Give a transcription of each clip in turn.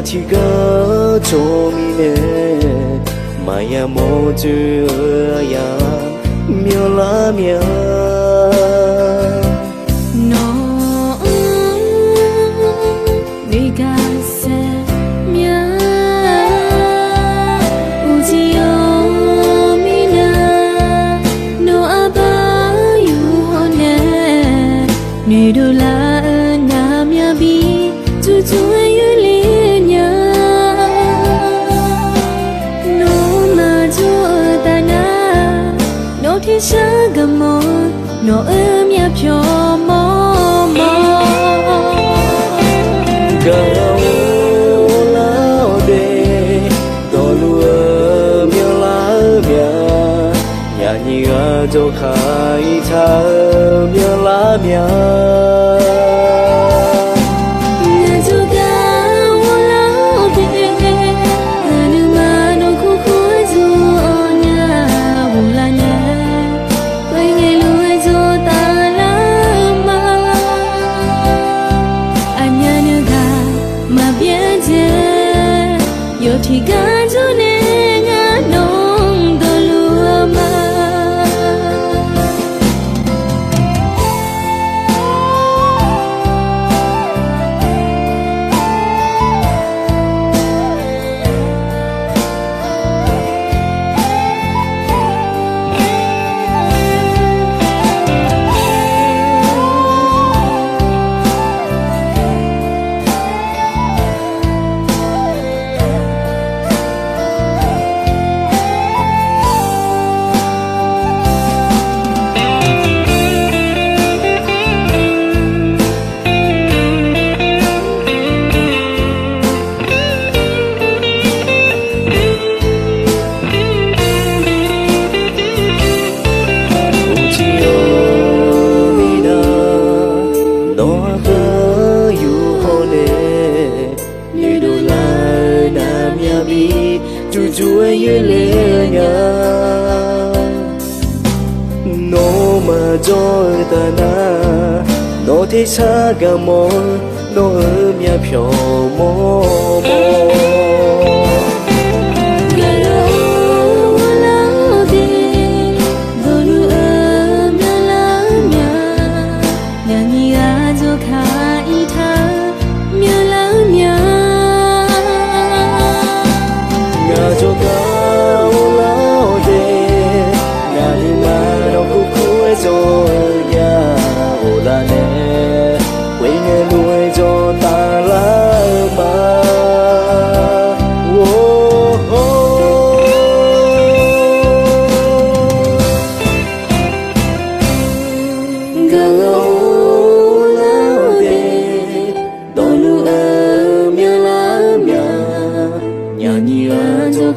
chỉ có cho mi nè maya mo chưa ya miêu lá miêu nó đi cả xe mía ujiyo mina no abayu hone ni do la na mía bi tu tu yu li nya no ma jo ta na no thi sa ga mo no mía pyo mo mo gao lao de do lúa miêu lá mía nhà nhị à cho khai tha miêu lá mía thì cả cho nên ngã nông đôi lúa mà chúa yêu lệ nhà nó mà cho ta na nó thấy xa cả mò nó ở nhà phiêu mò mò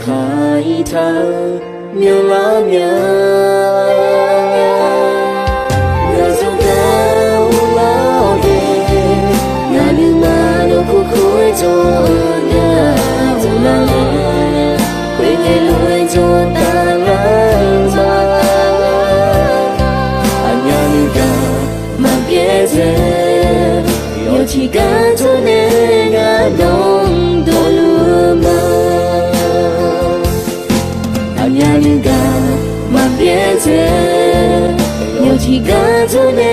khai thác miêu lá mía ngã dòng cao lao về ngã lưu mà đâu khu khối cho ngã dòng la lẽ quê ngày lối cho ta lang ma anh nhà lưu cả mà biết thế yêu chỉ cả cho nên ngã đông đôi lúa mà nhà lưu cả mà biết thế yêu chỉ cả cho nên